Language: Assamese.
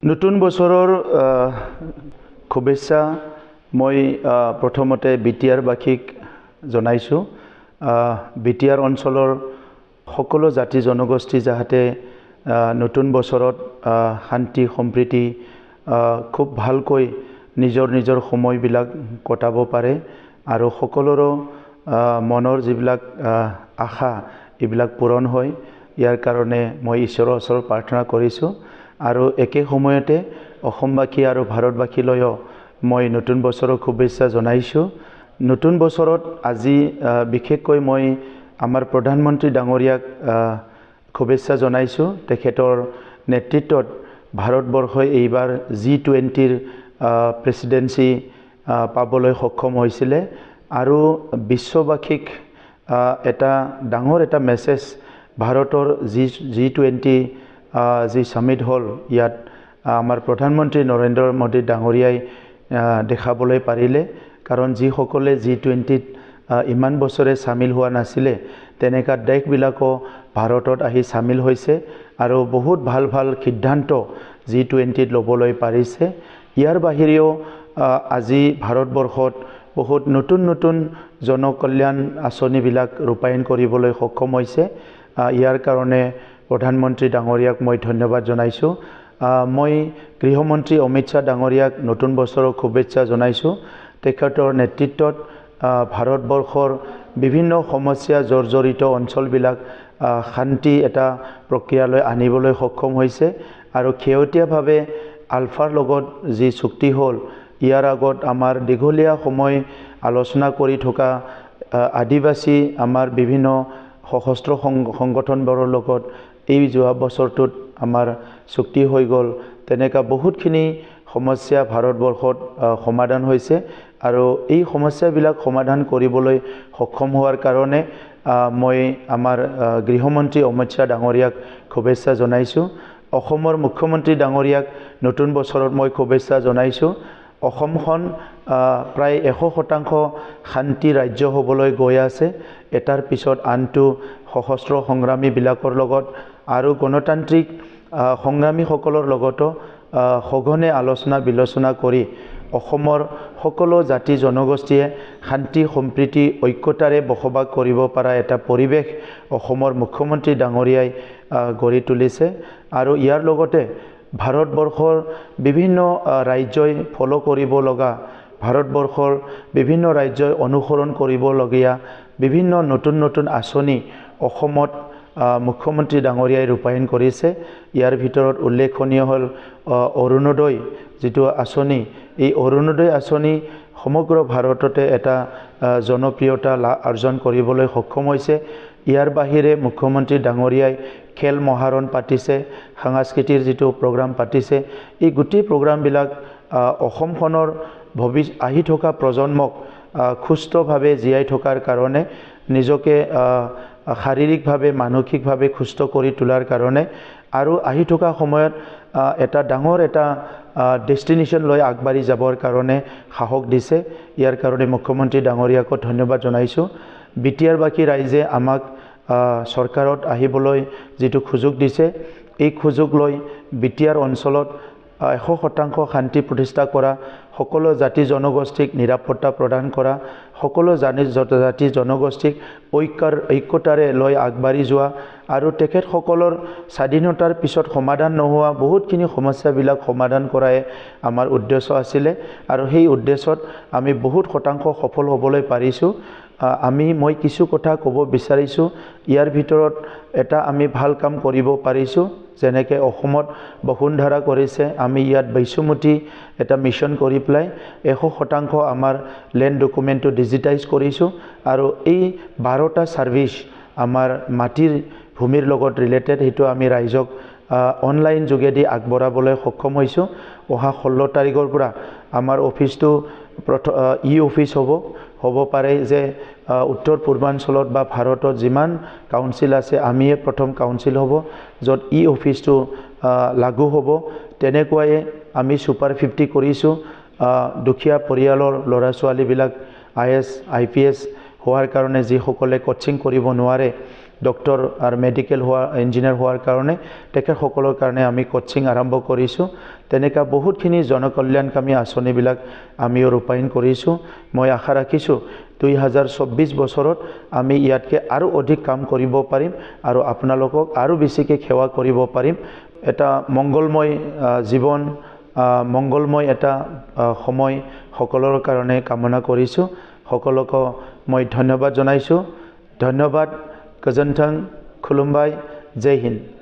নতুন বছৰৰ শুভেচ্ছা মই প্ৰথমতে বিটিআৰবাসীক জনাইছোঁ। বিটিআৰ অঞ্চলৰ সকলো জাতি জনগোষ্ঠী যাতে নতুন বছৰত শান্তি সম্প্ৰীতি খুব ভালকৈ নিজৰ সময়বিলাক কটাব পাৰে আৰু সকলোৰো মনৰ যিবিলাক আশা এইবিলাক পূৰণ হয়, ইয়াৰ কাৰণে মই ঈশ্বৰৰ ওচৰত প্ৰাৰ্থনা কৰিছোঁ। আৰু একে সময়তে অসমবাসী আৰু ভাৰতবাসীলৈও মই নতুন বছৰৰ শুভেচ্ছা জনাইছোঁ। নতুন বছৰত আজি বিশেষকৈ মই আমাৰ প্ৰধানমন্ত্ৰী ডাঙৰীয়াক শুভেচ্ছা জনাইছোঁ। তেখেতৰ নেতৃত্বত ভাৰতবৰ্ষই এইবাৰ G20ৰ প্ৰেছিডেন্সি পাবলৈ সক্ষম হৈছিলে আৰু বিশ্ববাসীক এটা ডাঙৰ এটা মেছেজ ভাৰতৰ G20 যি সামিট হ'ল, ইয়াত আমাৰ প্ৰধানমন্ত্ৰী নৰেন্দ্ৰ মোদী ডাঙৰীয়াই দেখাবলৈ পাৰিলে। কাৰণ যিসকলে G20ত ইমান বছৰে সামিল হোৱা নাছিলে, তেনেকুৱা দেশবিলাকো ভাৰতত আহি সামিল হৈছে আৰু বহুত ভাল সিদ্ধান্ত G20ত ল'বলৈ পাৰিছে। ইয়াৰ বাহিৰেও আজি ভাৰতবৰ্ষত বহুত নতুন জনকল্যাণ আঁচনিবিলাক ৰূপায়ণ কৰিবলৈ সক্ষম হৈছে। ইয়াৰ কাৰণে প্ৰধানমন্ত্ৰী ডাঙৰীয়াক মই ধন্যবাদ জনাইছোঁ। মই গৃহমন্ত্ৰী অমিত শ্বাহ ডাঙৰীয়াক নতুন বছৰৰ শুভেচ্ছা জনাইছোঁ। তেখেতৰ নেতৃত্বত ভাৰতবৰ্ষৰ বিভিন্ন সমস্যা জৰ্জৰিত অঞ্চলবিলাক শান্তি এটা প্ৰক্ৰিয়ালৈ আনিবলৈ সক্ষম হৈছে আৰু শেহতীয়াভাৱে আলফাৰ লগত যি চুক্তি হ'ল, ইয়াৰ আগত আমাৰ দীঘলীয়া সময় আলোচনা কৰি থকা আদিবাসী আমাৰ বিভিন্ন সশস্ত্ৰ সংগঠনবোৰৰ লগত এই যোৱা বছৰটোত আমাৰ চুক্তি হৈ গ'ল। তেনেকুৱা বহুতখিনি সমস্যা ভাৰতবৰ্ষত সমাধান হৈছে আৰু এই সমস্যাবিলাক সমাধান কৰিবলৈ সক্ষম হোৱাৰ কাৰণে মই আমাৰ গৃহমন্ত্ৰী অমিত শ্বাহ ডাঙৰীয়াক শুভেচ্ছা জনাইছোঁ। অসমৰ মুখ্যমন্ত্ৰী ডাঙৰীয়াক নতুন বছৰত মই শুভেচ্ছা জনাইছোঁ। অসমখন প্ৰায় 100% শান্তি ৰাজ্য হ'বলৈ গৈ আছে। এটাৰ পিছত আনটো সশস্ত্ৰ সংগ্ৰামীবিলাকৰ লগত আৰু গণতান্ত্ৰিক সংগ্ৰামীসকলৰ লগতো সঘনে আলোচনা বিলোচনা কৰি অসমৰ সকলো জাতি জনগোষ্ঠীয়ে শান্তি সম্প্ৰীতি ঐক্যতাৰে বসবাস কৰিব পৰা এটা পৰিৱেশ অসমৰ মুখ্যমন্ত্ৰী ডাঙৰীয়াই গঢ়ি তুলিছে। আৰু ইয়াৰ লগতে ভাৰতবৰ্ষৰ বিভিন্ন ৰাজ্যই ফ'ল' কৰিব লগা, ভাৰতবৰ্ষৰ বিভিন্ন ৰাজ্যই অনুসৰণ কৰিবলগীয়া বিভিন্ন নতুন আঁচনি অসমত মুখ্যমন্ত্ৰী ডাঙৰীয়াই ৰূপায়ণ কৰিছে। ইয়াৰ ভিতৰত উল্লেখনীয় হ'ল অৰুণোদয় যিটো আঁচনি। এই অৰুণোদয় আঁচনি সমগ্ৰ ভাৰততে এটা জনপ্ৰিয়তা অৰ্জন কৰিবলৈ সক্ষম হৈছে। ইয়াৰ বাহিৰে মুখ্যমন্ত্ৰী ডাঙৰীয়াই খেল মহাৰণ পাতিছে, সাংস্কৃতিক যিটো প্ৰগ্ৰাম পাতিছে। এই গোটেই প্ৰগ্ৰামবিলাক অসমখনৰ আহি থকা প্ৰজন্মক সুস্থভাৱে জীয়াই থকাৰ কাৰণে, নিজকে শাৰীৰিকভাৱে মানসিকভাৱে সুস্থ কৰি তোলাৰ কাৰণে আৰু আহি থকা সময়ত এটা ডাঙৰ এটা ডেষ্টিনেশ্যন লৈ আগবাঢ়ি যাবৰ কাৰণে সাহস দিছে। ইয়াৰ কাৰণে মুখ্যমন্ত্ৰী ডাঙৰীয়াকো ধন্যবাদ জনাইছোঁ। বিটিআৰবাসী ৰাইজে আমাক চৰকাৰত আহিবলৈ যিটো সুযোগ দিছে, এই সুযোগ লৈ বিটিআৰ অঞ্চলত 100% শান্তি প্ৰতিষ্ঠা কৰা, সকলো জাতি জনগোষ্ঠীক নিৰাপত্তা প্ৰদান কৰা, সকলো জাতি জনগোষ্ঠীক ঐক্যতাৰে লৈ আগবাঢ়ি যোৱা আৰু তেখেতসকলৰ স্বাধীনতাৰ পিছত সমাধান নোহোৱা বহুতখিনি সমস্যাবিলাক সমাধান কৰাই আমাৰ উদ্দেশ্য আছিলে আৰু সেই উদ্দেশ্যত আমি বহুত শতাংশ সফল হ'বলৈ পাৰিছোঁ। মই কিছু কথা ক'ব বিচাৰিছোঁ। ইয়াৰ ভিতৰত এটা আমি ভাল কাম কৰিব পাৰিছোঁ, যেনেকৈ অসমত বসুন্ধৰা কৰিছে। আমি ইয়াত বৈশ্যমতী এটা মিছন কৰি পেলাই 100% আমাৰ লেণ্ড ডকুমেণ্টটো ডিজিটাইজ কৰিছোঁ আৰু এই 12টা ছাৰ্ভিচ আমাৰ মাটিৰ ভূমিৰ লগত ৰিলেটেড, সেইটো আমি ৰাইজক অনলাইন যোগেদি আগবঢ়াবলৈ সক্ষম হৈছোঁ। অহা 16 তাৰিখৰ পৰা আমাৰ অফিচটো অফিচ হ'ব পাৰে যে উত্তৰ পূৰ্বাঞ্চলত বা ভাৰতত যিমান কাউন্সিল আছে, আমিয়ে প্ৰথম কাউন্সিল হ'ব য'ত অফিচটো লাগু হ'ব। তেনেকুৱাই আমি ছুপাৰ 50 কৰিছোঁ। দুখীয়া পৰিয়ালৰ ল'ৰা ছোৱালীবিলাক IAS IPS হোৱাৰ কাৰণে যিসকলে কোচিং কৰিব নোৱাৰে, ডক্টৰ আৰু মেডিকেল হোৱা ইঞ্জিনিয়াৰ হোৱাৰ কাৰণে তেখেতসকলৰ কাৰণে আমি কোচিং আৰম্ভ কৰিছোঁ তেনেকা বহুতখিনি জনকল্যাণকামী আঁচনিবিলাক আমিও ৰূপায়ণ কৰিছোঁ মই আশা ৰাখিছোঁ 2024 বছৰত আমি ইয়াতকৈ আৰু অধিক কাম কৰিব পাৰিম আৰু আপোনালোকক আৰু বেছিকৈ সেৱা কৰিব পাৰিম এটা মংগলময় জীৱন মংগলময় এটা সময় সকলৰ কাৰণে কামনা কৰিছোঁ সকলোকে মই ধন্যবাদ জনাইছোঁ ধন্যবাদ গজনথং খুলুমবাই জয় হিন্দ